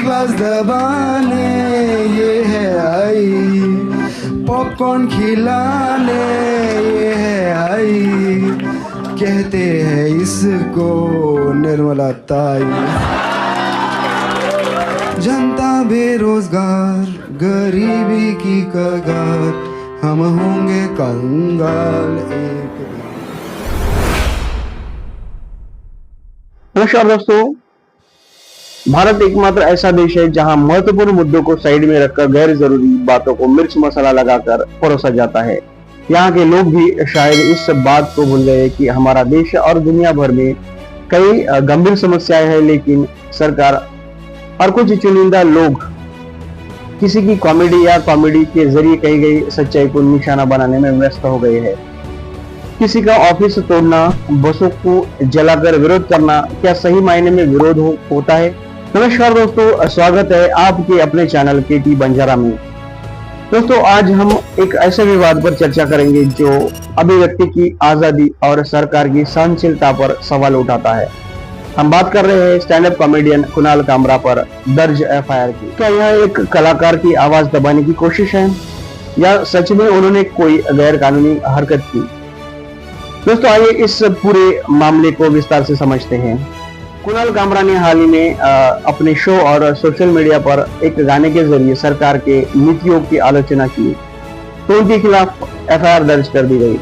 Glass दबाने ये है आई, पॉपकॉर्न खिलाने ये है आई, कहते हैं इसको निर्मला ताई। जनता बेरोजगार, गरीबी की कगार, हम होंगे कंगाल एक दिन। नमस्कार दोस्तों, भारत एकमात्र ऐसा देश है जहां महत्वपूर्ण मुद्दों को साइड में रखकर गैर जरूरी बातों को मिर्च मसाला लगाकर परोसा जाता है। यहाँ के लोग भी शायद इस बात को भूल गए कि हमारा देश और दुनिया भर में कई गंभीर समस्याएं हैं, लेकिन सरकार और कुछ चुनिंदा लोग किसी की कॉमेडी या कॉमेडी के जरिए कही गई सच्चाई को निशाना बनाने में व्यस्त हो गए हैं। किसी का ऑफिस तोड़ना, बसों को जलाकर विरोध करना, क्या सही मायने में विरोध होता है? नमस्कार दोस्तों, स्वागत है आपके अपने चैनल केटी बंजारा में। दोस्तों, आज हम एक ऐसे विवाद पर चर्चा करेंगे जो अभिव्यक्ति की आजादी और सरकार की सहनशीलता पर सवाल उठाता है। हम बात कर रहे हैं stand up comedian Kunal Kamra पर दर्ज एफआईआर की। क्या यह एक कलाकार की आवाज दबाने की कोशिश है या सच में उन्होंने कोई गैर कानूनी हरकत की? दोस्तों, आइए इस पूरे मामले को विस्तार से समझते हैं। कुणाल कामरा ने हाल ही में अपने शो और सोशल मीडिया पर एक गाने के जरिए सरकार के नीतियों की आलोचना की, तो उनके खिलाफ एफआईआर दर्ज कर दी गई।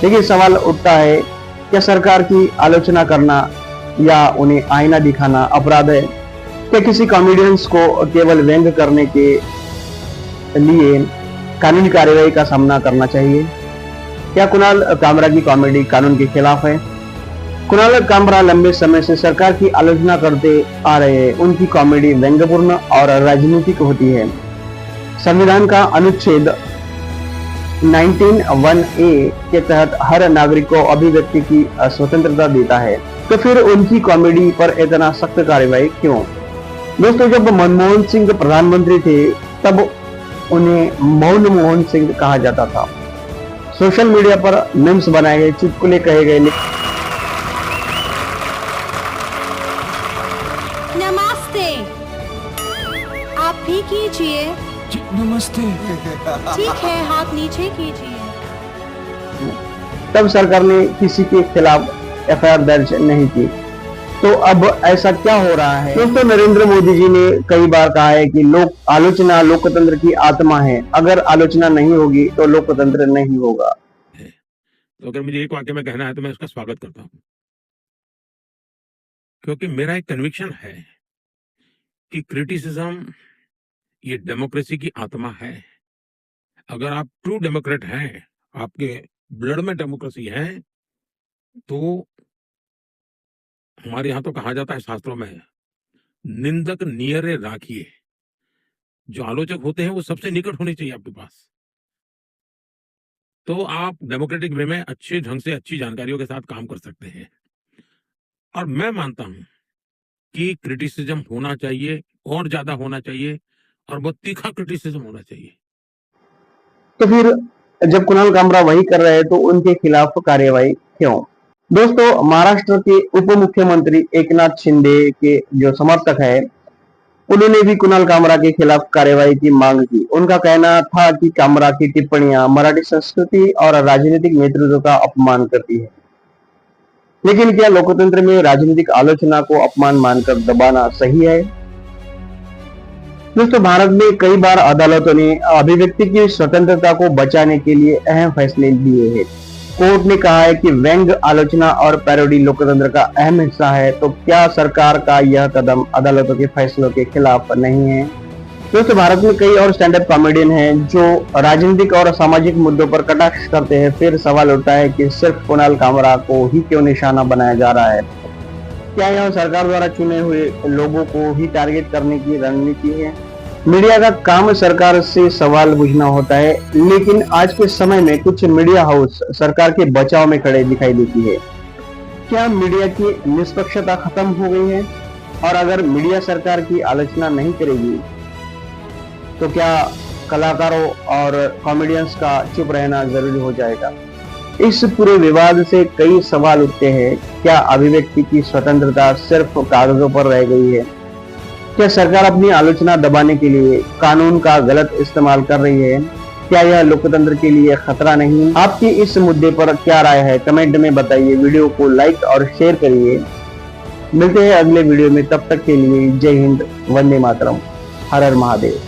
लेकिन सवाल उठता है, क्या सरकार की आलोचना करना या उन्हें आईना दिखाना अपराध है? क्या किसी कॉमेडियंस को केवल व्यंग करने के लिए कानूनी कार्रवाई का सामना करना चाहिए? क्या कुणाल कामरा की कॉमेडी कानून के खिलाफ है? कुणाल कामरा लंबे समय से सरकार की आलोचना करते आ रहे हैं। उनकी कॉमेडी व्यंग्यपूर्ण और राजनीतिक होती है। संविधान का अनुच्छेद 19(1)(a) के तहत हर नागरिक को अभिव्यक्ति की स्वतंत्रता देता है, तो फिर उनकी कॉमेडी पर इतना सख्त कार्रवाई क्यों? दोस्तों, जब मनमोहन सिंह प्रधानमंत्री थे तब उन्हें मौन मोहन सिंह कहा जाता था। सोशल मीडिया पर मीम्स बनाए गए, चुटकुले कहे गए। नमस्ते, आप भी कीजिए। नमस्ते। ठीक है, हाथ नीचे कीजिए। तब सरकार ने किसी के खिलाफ एफआईआर दर्ज नहीं की। तो अब ऐसा क्या हो रहा है? दोस्तों, नरेंद्र मोदी जी ने कई बार कहा है कि आलोचना लोकतंत्र की आत्मा है। अगर आलोचना नहीं होगी तो लोकतंत्र नहीं होगा। तो अगर मुझे एक वाक्य में कहना है तो मैं उसका स्वागत करता हूं, क्योंकि मेरा एक कन्विक्शन है कि क्रिटिसिज्म ये डेमोक्रेसी की आत्मा है। अगर आप ट्रू डेमोक्रेट हैं, आपके ब्लड में डेमोक्रेसी है, तो हमारे यहां तो कहा जाता है शास्त्रों में, निंदक नियरे राखिए। जो आलोचक होते हैं वो सबसे निकट होने चाहिए आपके पास, तो आप डेमोक्रेटिक वे में अच्छे ढंग से अच्छी जानकारियों के साथ काम कर सकते हैं। और मैं मानता हूं कि क्रिटिसिज्म होना चाहिए, और ज्यादा होना चाहिए, और बहुत तीखा क्रिटिसिज्म होना चाहिए। तो फिर जब कुणाल कामरा वही कर रहे हैं तो उनके खिलाफ कार्यवाही क्यों? दोस्तों, महाराष्ट्र के उप मुख्यमंत्री एकनाथ शिंदे के जो समर्थक है, उन्होंने भी कुणाल कामरा के खिलाफ कार्यवाही की मांग की। उनका कहना था कि कामरा की टिप्पणियां मराठी संस्कृति और राजनीतिक नेतृत्व का अपमान करती है। लेकिन क्या लोकतंत्र में राजनीतिक आलोचना को अपमान मानकर दबाना सही है? दोस्तों, भारत में कई बार अदालतों ने अभिव्यक्ति की स्वतंत्रता को बचाने के लिए अहम फैसले लिए हैं। कोर्ट ने कहा है कि व्यंग, आलोचना और पैरोडी लोकतंत्र का अहम हिस्सा है। तो क्या सरकार का यह कदम अदालतों के फैसलों के खिलाफ नहीं है? दोस्तों, भारत में कई और स्टैंड अप कॉमेडियन हैं जो राजनीतिक और सामाजिक मुद्दों पर कटाक्ष करते हैं। फिर सवाल उठता है कि सिर्फ कुणाल कामरा को ही क्यों निशाना बनाया जा रहा है? क्या यह सरकार द्वारा चुने हुए लोगों को ही टारगेट करने की रणनीति है? मीडिया का काम सरकार से सवाल पूछना होता है, लेकिन आज के समय में कुछ मीडिया हाउस सरकार के बचाव में खड़े दिखाई देती है। क्या मीडिया की निष्पक्षता खत्म हो गई है? और अगर मीडिया सरकार की आलोचना नहीं करेगी तो क्या कलाकारों और कॉमेडियंस का चुप रहना जरूरी हो जाएगा? इस पूरे विवाद से कई सवाल उठते हैं। क्या अभिव्यक्ति की स्वतंत्रता सिर्फ कागजों पर रह गई है? क्या सरकार अपनी आलोचना दबाने के लिए कानून का गलत इस्तेमाल कर रही है? क्या यह लोकतंत्र के लिए खतरा नहीं? आपकी इस मुद्दे पर क्या राय है? कमेंट में बताइए। वीडियो को लाइक और शेयर करिए। मिलते हैं अगले वीडियो में, तब तक के लिए जय हिंद, वंदे मातरम, हर हर महादेव।